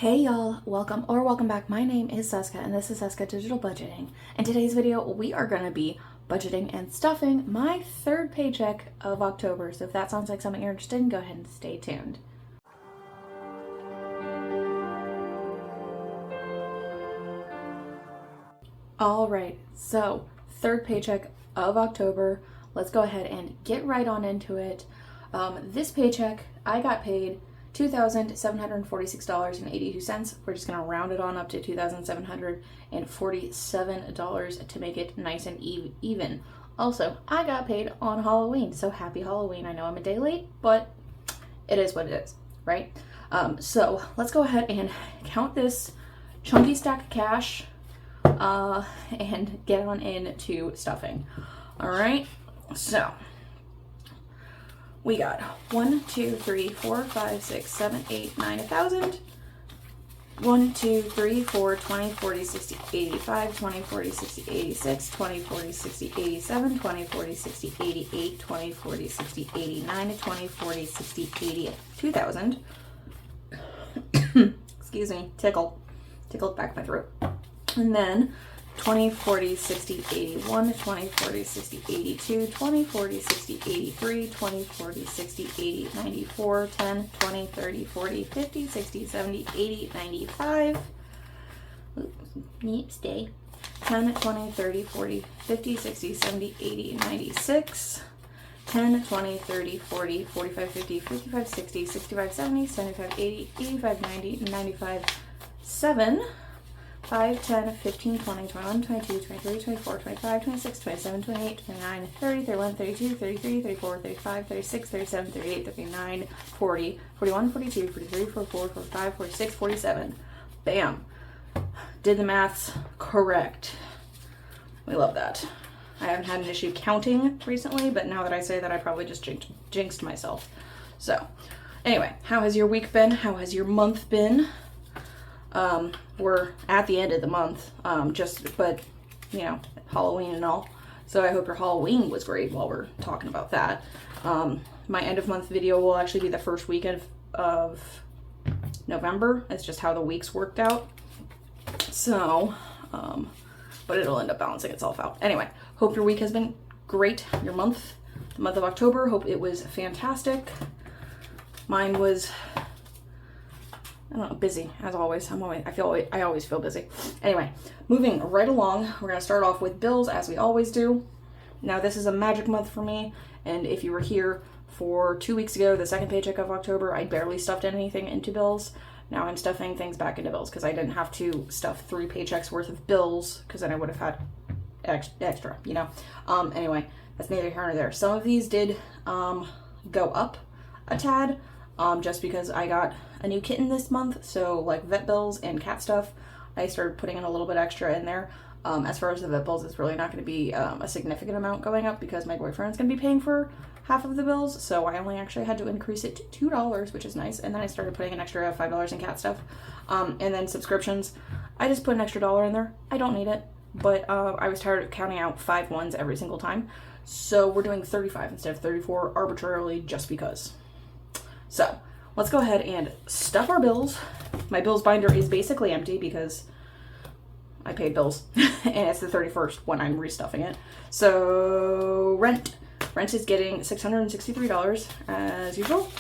Hey y'all, welcome back. My name is Seska and this is Seska Digital Budgeting. In today's video, we are going to be budgeting and stuffing my third paycheck of October. So if that sounds like something you're interested in, go ahead and stay tuned. All right, so third paycheck of October. Let's go ahead and get right on into it. This paycheck, I got paid $2,746.82. We're just gonna round it on up to $2,747 to make it nice and even. Also, I got paid on Halloween, so happy Halloween. I know I'm a day late, but it is what it is, right? So let's go ahead and count this chunky stack of cash and get on into stuffing. All right, so we got 1, 2, 3, 4, 5, 6, 7, 8, 9, 1,000. 1, 2, 3, 4, 20, 40, 60, 85, 20, 40, 60, 86, 20, 40, 60, 87, 20, 40, 60, 88, 20, 40, 60, 89, 20, 40, 60, 80, 2,000. Excuse me, tickled back my throat. And then 20, 40, 60, 81, 20, 40, 60, 82, 20, 40, 60, 83, 20, 40, 60, 80, 94, 10, 20, 30, 40, 50, 60, 70, 80, 95. Neat, stay. 10, 20, 30, 40, 50, 60, 70, 80, 96. 10, 20, 30, 40, 45, 50, 55, 60, 65, 70, 75, 80, 85, 90, 95, 7. 5, 10, 15, 20, 21, 22, 23, 24, 25, 26, 27, 28, 29, 30, 31, 32, 33, 34, 35, 36, 37, 38, 39, 40, 41, 42, 43, 44, 45, 46, 47. Bam. Did the maths correct. We love that. I haven't had an issue counting recently, but now that I say that, I probably just jinxed myself. So, anyway, how has your week been? How has your month been? We're at the end of the month, but you know, Halloween and all. So I hope your Halloween was great while we're talking about that. My end of month video will actually be the first weekend of November. It's just how the weeks worked out. So, but it'll end up balancing itself out. Anyway, hope your week has been great. Your month, the month of October, hope it was fantastic. Mine was, I don't know, busy as always. I always feel busy. Anyway, moving right along, we're gonna start off with bills as we always do. Now this is a magic month for me, and if you were here for 2 weeks ago, the second paycheck of October, I barely stuffed anything into bills. Now I'm stuffing things back into bills because I didn't have to stuff 3 paychecks worth of bills because then I would have had extra, you know. Anyway, that's neither here nor there. Some of these did go up a tad. Just because I got a new kitten this month, so like vet bills and cat stuff, I started putting in a little bit extra in there. As far as the vet bills, it's really not going to be a significant amount going up because my boyfriend's going to be paying for half of the bills, so I only actually had to increase it to $2, which is nice, and then I started putting an extra $5 in cat stuff. And then subscriptions, I just put an extra $1 in there. I don't need it, but I was tired of counting out 5 ones every single time, so we're doing 35 instead of 34 arbitrarily just because. So let's go ahead and stuff our bills. My bills binder is basically empty because I paid bills and it's the 31st when I'm restuffing it. So rent is getting $663 as usual.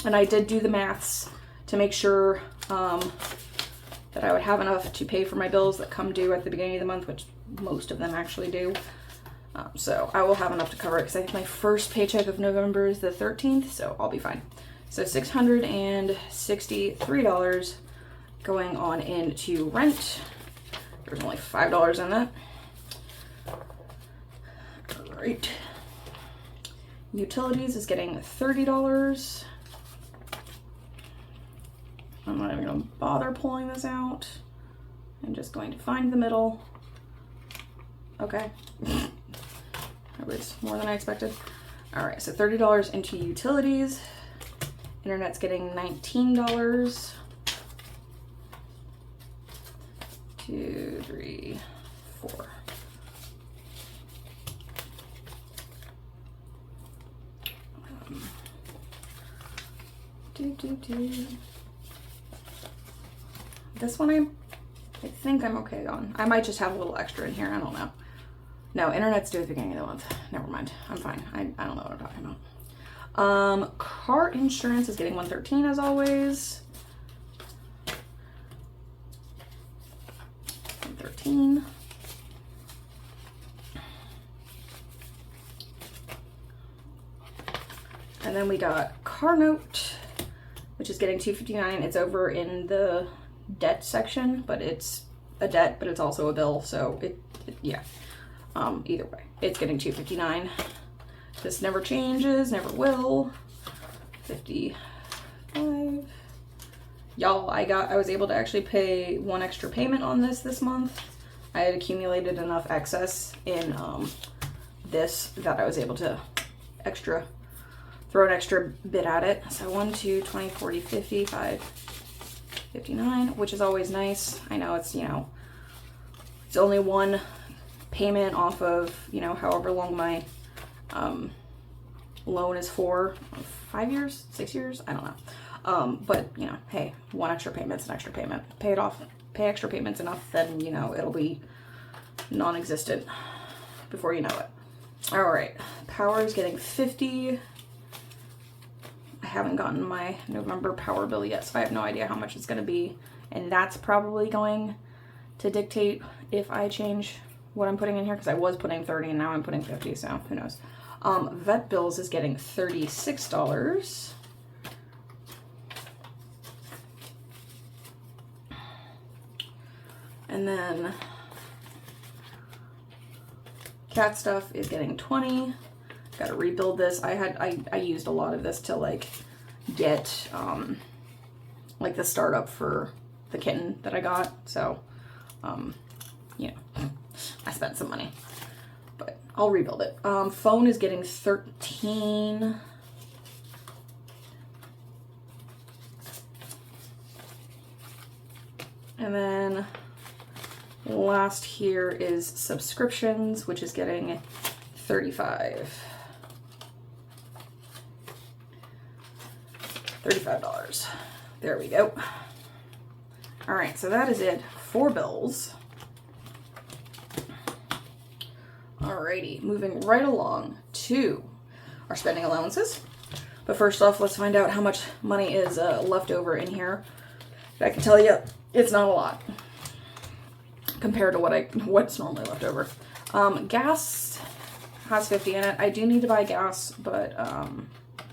And I did do the maths to make sure that I would have enough to pay for my bills that come due at the beginning of the month, which most of them actually do. So I will have enough to cover it because I think my first paycheck of November is the 13th, so I'll be fine. So $663 going on into rent. There's only $5 in that. All right. Utilities is getting $30. I'm not even going to bother pulling this out. I'm just going to find the middle. Okay. That was more than I expected. All right, so $30 into utilities. Internet's getting $19. 2, 3, 4. This one I think I'm okay on. I might just have a little extra in here. I don't know. No, internet's due at the beginning of the month. Never mind. I'm fine. I don't know what I'm talking about. Car insurance is getting $113 as always. $113. And then we got car note, which is getting $259. It's over in the debt section, but it's a debt, but it's also a bill. So yeah. Either way, it's getting $259. This never changes, never will. 55. Y'all, I was able to actually pay one extra payment on this month. I had accumulated enough excess in this that I was able to throw an extra bit at it. So 1, 2, 20, 40, 50, 5, 59, which is always nice. I know it's, it's only one payment off of, however long my loan is for. 5 years, 6 years, I don't know. But hey, one extra payment's an extra payment. Pay it off, pay extra payments enough, then it'll be non-existent before you know it. All right, power is getting 50. I haven't gotten my November power bill yet, so I have no idea how much it's going to be, and that's probably going to dictate if I change what I'm putting in here, because I was putting 30 and now I'm putting 50, so who knows. Vet bills is getting $36. And then cat stuff is getting 20. Got to rebuild this. I used a lot of this to get like the startup for the kitten that I got. So I spent some money, but I'll rebuild it. Phone is getting 13. And then last here is subscriptions, which is getting 35. $35. There we go. All right, so that is it for bills. Alrighty, moving right along to our spending allowances. But first off, let's find out how much money is left over in here. I can tell you, it's not a lot compared to what's normally left over. Gas has 50 in it. I do need to buy gas, but I'm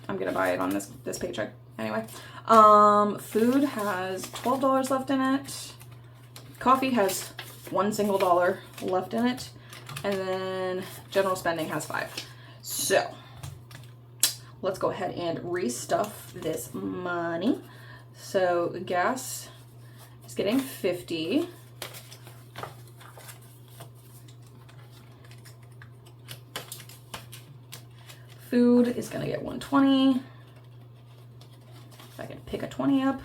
gonna buy it on this paycheck anyway. Food has $12 left in it. Coffee has $1 single left in it. And then general spending has 5. So let's go ahead and restuff this money. So gas is getting 50. Food is gonna get 120. If I can pick a 20 up.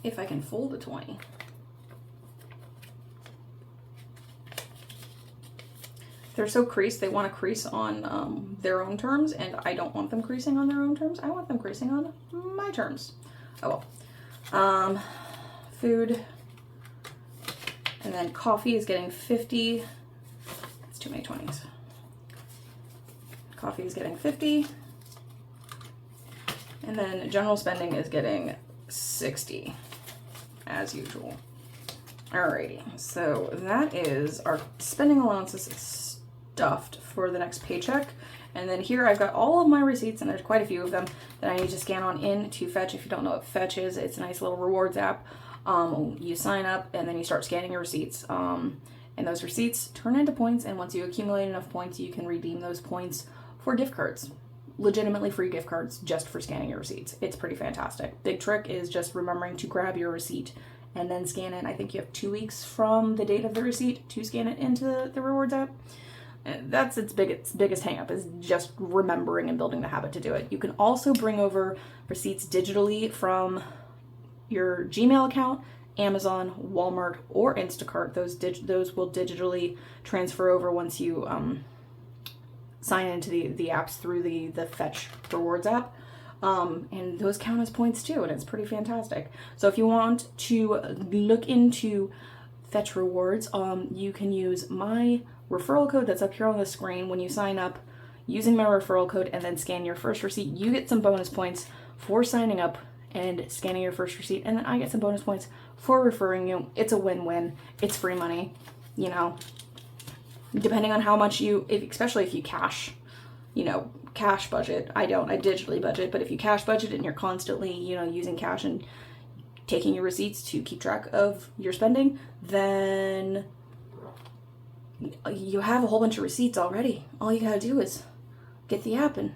If I can fold a 20. They're so creased, they want to crease on their own terms, and I don't want them creasing on their own terms. I want them creasing on my terms. Oh well. Food. And then coffee is getting 50. That's too many 20s. Coffee is getting 50. And then general spending is getting 60. As usual. Alrighty, so that is our spending allowances stuffed for the next paycheck. And then here I've got all of my receipts, and there's quite a few of them that I need to scan on in to Fetch. If you don't know what Fetch is, it's a nice little rewards app. You sign up and then you start scanning your receipts. And those receipts turn into points, and once you accumulate enough points, you can redeem those points for gift cards. Legitimately free gift cards just for scanning your receipts. It's pretty fantastic. Big trick is just remembering to grab your receipt and then scan it. I think you have 2 weeks from the date of the receipt to scan it into the rewards app. And that's its biggest hang up, is just remembering and building the habit to do it. You can also bring over receipts digitally from your Gmail account, Amazon, Walmart, or Instacart. Those will digitally transfer over once you sign into the apps through the Fetch Rewards app. And those count as points too, and it's pretty fantastic. So if you want to look into Fetch Rewards, you can use my referral code that's up here on the screen. When you sign up using my referral code and then scan your first receipt, you get some bonus points for signing up and scanning your first receipt, and then I get some bonus points for referring you. It's a win-win. It's free money, you know, depending on how much especially if you cash budget. I digitally budget, but if you cash budget and you're constantly, using cash and taking your receipts to keep track of your spending, then you have a whole bunch of receipts already. All you gotta do is get the app and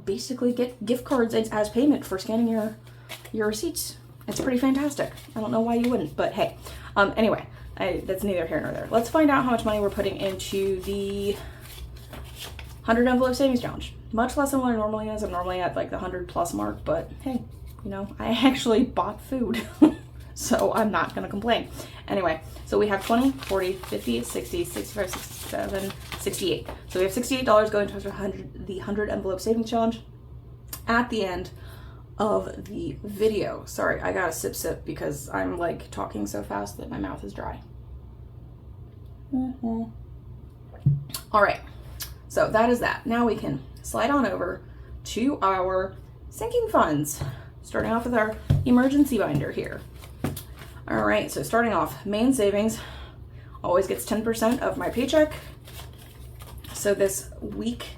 basically get gift cards as payment for scanning your receipts. It's pretty fantastic. I don't know why you wouldn't, but hey. Anyway, that's neither here nor there. Let's find out how much money we're putting into the 100 envelope savings challenge. Much less than what I normally is. I'm normally at like the 100+ mark, but hey, I actually bought food. So I'm not gonna complain. Anyway, so we have 20, 40, 50, 60, 65, 67, 68. So we have $68 going towards the 100 envelope savings challenge at the end of the video. Sorry, I gotta sip because I'm like talking so fast that my mouth is dry. All right, so that is that. Now we can slide on over to our sinking funds, starting off with our emergency binder here. All right, so starting off, main savings always gets 10% of my paycheck. So this week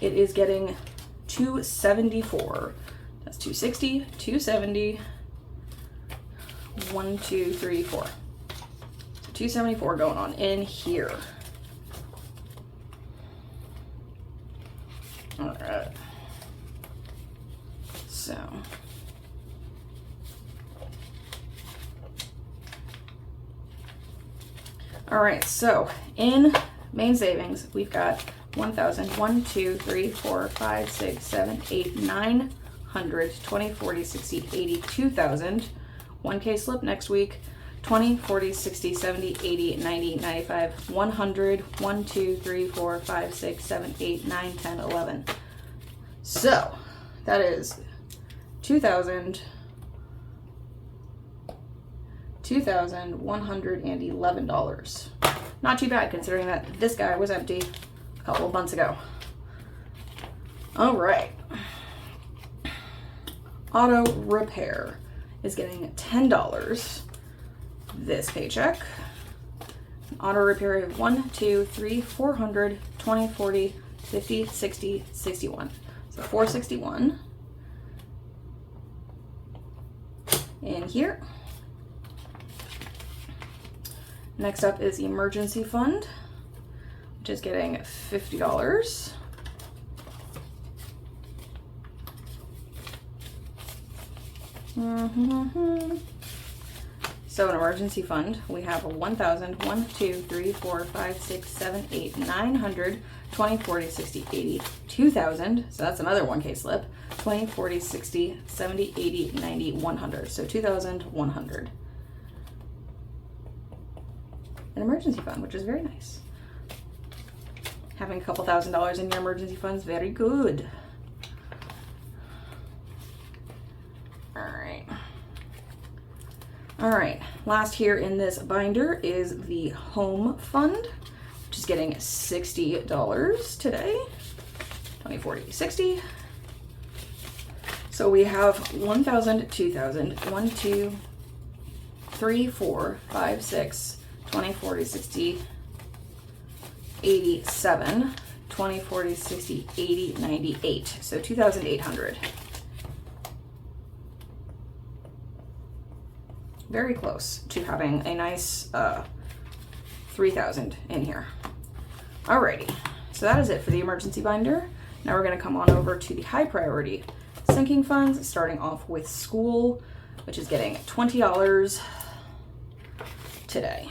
it is getting $274. That's $260, $270, 1, 2, 3, 4. So $274 going on in here. All right. So all right, so in main savings, we've got 1,000, 1, 2, 3, 4, 5, 6, 7, 8, 900, 20, 40, 60, 80, 2,000. 1K slip next week, 20, 40, 60, 70, 80, 90, 95, 100, 1, 2, 3, 4, 5, 6, 7, 8, 9, 10, 11. So that is $2,111. Not too bad considering that this guy was empty a couple of months ago. All right. Auto repair is getting $10 this paycheck. Auto repair of 1, 2, 3, 400, 20, 40, 50, 60, 61. So 461 in here. Next up is emergency fund, which is getting $50. So an emergency fund, we have 1,000, 1, 2, 3, 4, 5, 6, 7, 8, 900, 20, 40, 60, 80, 2,000. So that's another 1K slip. 20, 40, 60, 70, 80, 90, 100. So 2,100. An emergency fund, which is very nice. Having a couple $1,000s in your emergency fund is very good. All right, last here in this binder is the home fund, which is getting $60 today. 20, 40, 60. So we have 1,000, 2,000, 1, 2, 3, 4, 5, 6, 20, 40, 60, 87, 20, 40, 60, 80, 98. So 2,800. Very close to having a nice 3,000 in here. Alrighty, so that is it for the emergency binder. Now we're going to come on over to the high priority sinking funds, starting off with school, which is getting $20 today.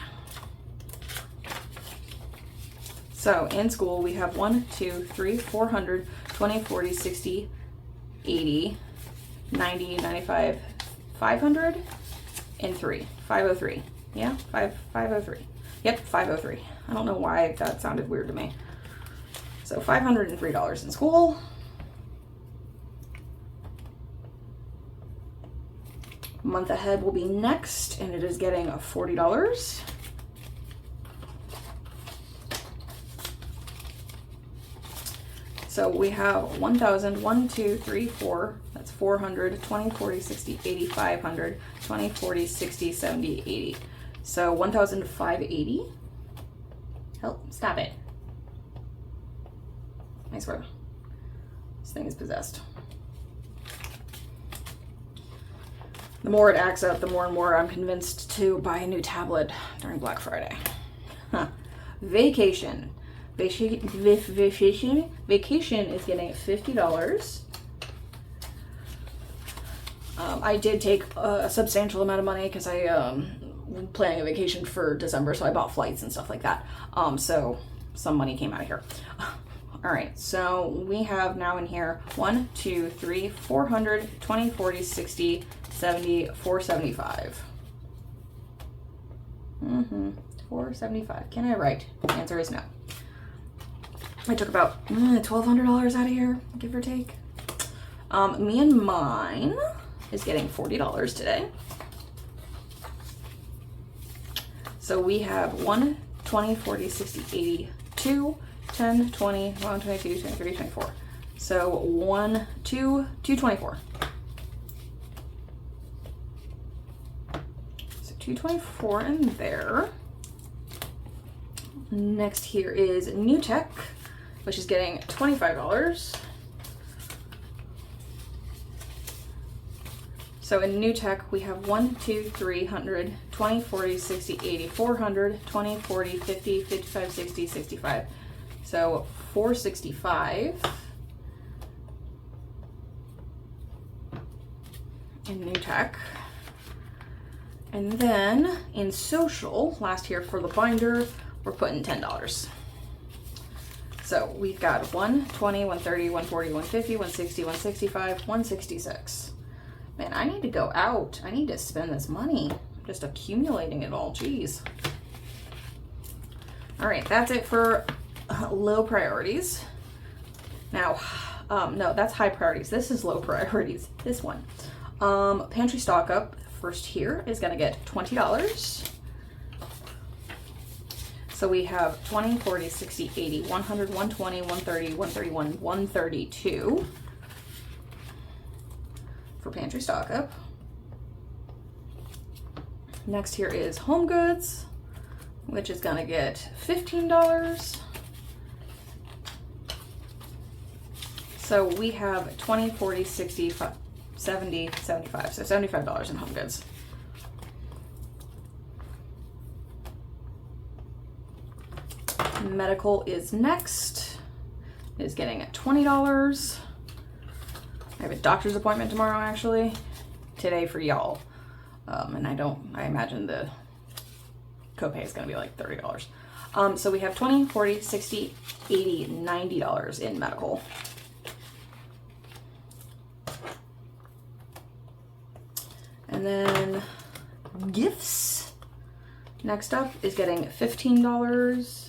So in school we have 1, 2, 3, 400, 20, 40, 60, 80, 90, 95, 500, and 3. 503. Yeah, 503. Yep, 503. I don't know why that sounded weird to me. So $503 in school. Month ahead will be next, and it is getting $40. So we have 1,000, 1, 2, 3, 4, that's 400, 20, 40, 60, 80, 500, 20, 40, 60, 70, 80. So 1,580. Help, stop it. I swear, this thing is possessed. The more it acts up, the more and more I'm convinced to buy a new tablet during Black Friday. Huh. Vacation. Vacation is getting $50. I did take a substantial amount of money because I was planning a vacation for December, so I bought flights and stuff like that. So some money came out of here. All right, so we have now in here 1, 2, 3, 400, 20, 40, 60, 70, 475. 475. Can I write? The answer is no. I took about $1,200 out of here, give or take. Me and mine is getting $40 today. So we have 1, 20, 40, 60, 80, 2, 10, 20, 1, 22, 23, 24. So 1, 2, 224. So 224 in there. Next here is New Tech, which is getting $25. So in New Tech, we have 1, 2, 300, 20, 40, 60, 80, 400, 20, 40, 50, 55, 60, 65. So 465 in New Tech. And then in Social, last here for the binder, we're putting $10. So we've got 120, 130, 140, 150, 160, 165, 166. Man, I need to go out. I need to spend this money. I'm just accumulating it all. Jeez. All right, that's it for low priorities. Now, no, that's high priorities. This is low priorities. This one. Pantry stock up first here is going to get $20. So we have 20, 40, 60, 80, 100, 120, 130, 131, 132 for pantry stock up. Next here is Home Goods, which is going to get $15. So we have 20, 40, 60, 70, 75. So $75 in Home Goods. Medical is next. It is getting $20. I have a doctor's appointment tomorrow, actually. Today for y'all. And I imagine the copay is going to be like $30. So we have 20, 40, 60, 80, $90 in medical. And then gifts. Next up is getting $15.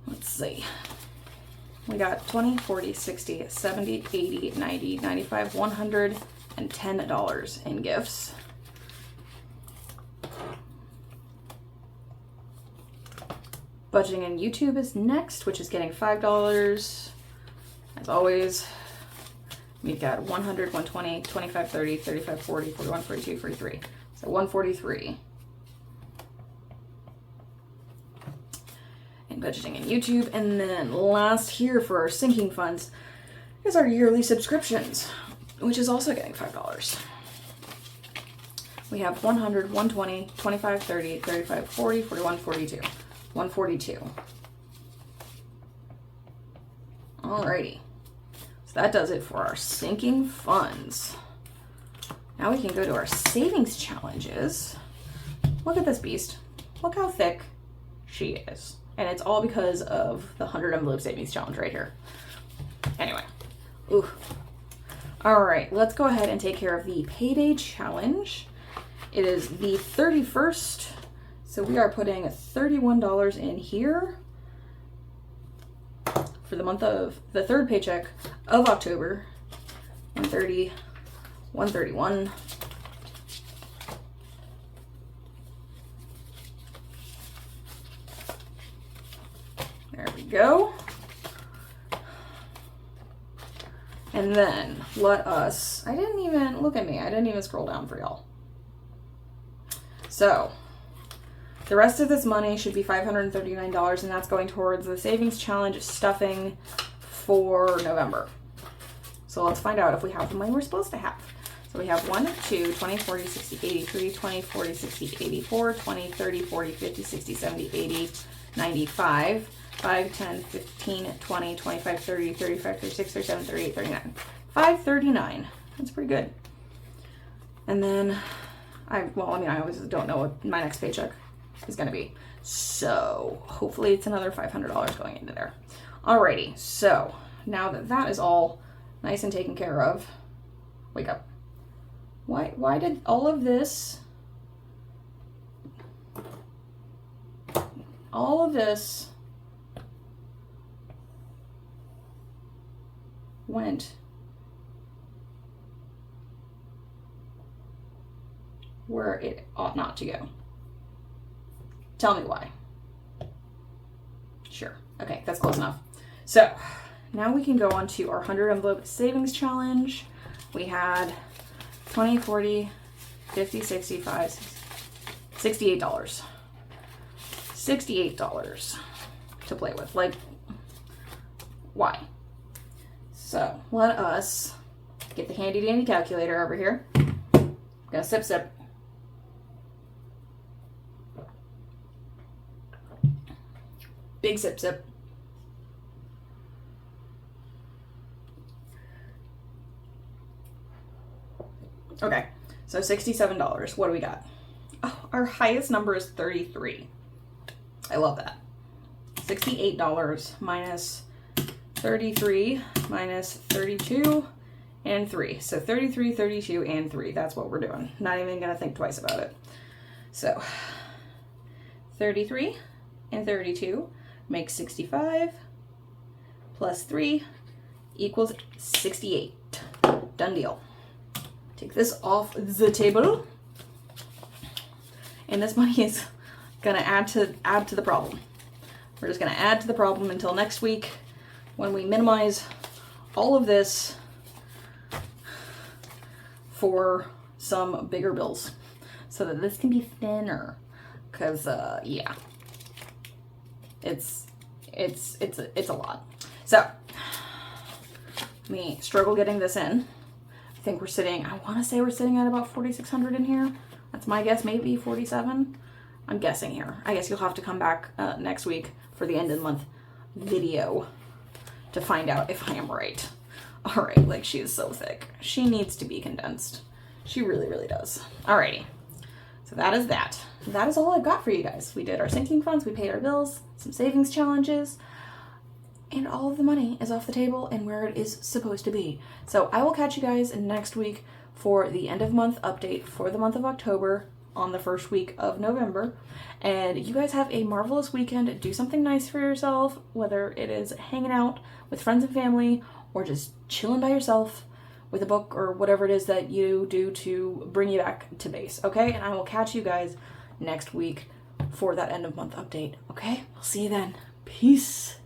Let's see. We got 20, 40, 60, 70, 80, 90, 95, $110 in gifts. Budgeting in YouTube is next, which is getting $5. As always, we've got 100, 120, 25, 30, 35, 40, 41, 42, 43. So 143. Budgeting in YouTube. And then last here for our sinking funds is our yearly subscriptions, which is also getting $5. We have 100, 120, 25, 30, 35, 40, 41, 42. 142. Alrighty. So that does it for our sinking funds. Now we can go to our savings challenges. Look at this beast. Look how thick she is. And it's all because of the 100 envelope savings challenge right here. Anyway. Ooh. All right, let's go ahead and take care of the payday challenge. It is the 31st. So we are putting $31 in here. for the third paycheck of October, 130, 131. There we go. And then let us, I didn't even, look at me, I didn't even scroll down for y'all. So the rest of this money should be $539, and that's going towards the savings challenge stuffing for November. So let's find out if we have the money we're supposed to have. So we have 1, 2, 20, 40, 60, 83, 20, 40, 60, 84, 20, 30, 40, 50, 60, 70, 80, 95, 5, 10, 15, 20, 25, 30, 35, 36, 37, 38, 39. 539. That's pretty good. And then I always don't know what my next paycheck is going to be. So hopefully it's another $500 going into there. Alrighty. So now that that is all nice and taken care of, wake up. Why did all of this went where it ought not to go? Tell me why. Sure. Okay, that's close enough. So now we can go on to our 100 envelope savings challenge. We had 20, 40, 50, 65, $68. $68 to play with. Like, why? So let us get the handy dandy calculator over here. Gonna sip. Big sip. Okay, so $67. What do we got? Oh, our highest number is 33. I love that. $68 minus 33 minus 32 and 3. So 33, 32, and 3. That's what we're doing. Not even going to think twice about it. So 33 and 32 make 65 plus 3 equals 68. Done deal. Take this off the table. And this money is gonna add to the problem. We're just gonna add to the problem until next week when we minimize all of this for some bigger bills so that this can be thinner. Cause yeah, it's a lot. So let me struggle getting this in. I think we're sitting, I want to say we're sitting at about 4,600 in here. That's my guess, maybe 47. I'm guessing here. I guess you'll have to come back next week for the end of the month video to find out if I am right. All right, like she is so thick. She needs to be condensed. She really, really does. Alrighty, so that is that. That is all I've got for you guys. We did our sinking funds, we paid our bills, some savings challenges, and all of the money is off the table and where it is supposed to be. So I will catch you guys next week for the end of month update for the month of October on the first week of November. And you guys have a marvelous weekend. Do something nice for yourself, whether it is hanging out with friends and family or just chilling by yourself with a book or whatever it is that you do to bring you back to base, okay? And I will catch you guys next week for that end of month update, okay? I'll see you then. Peace.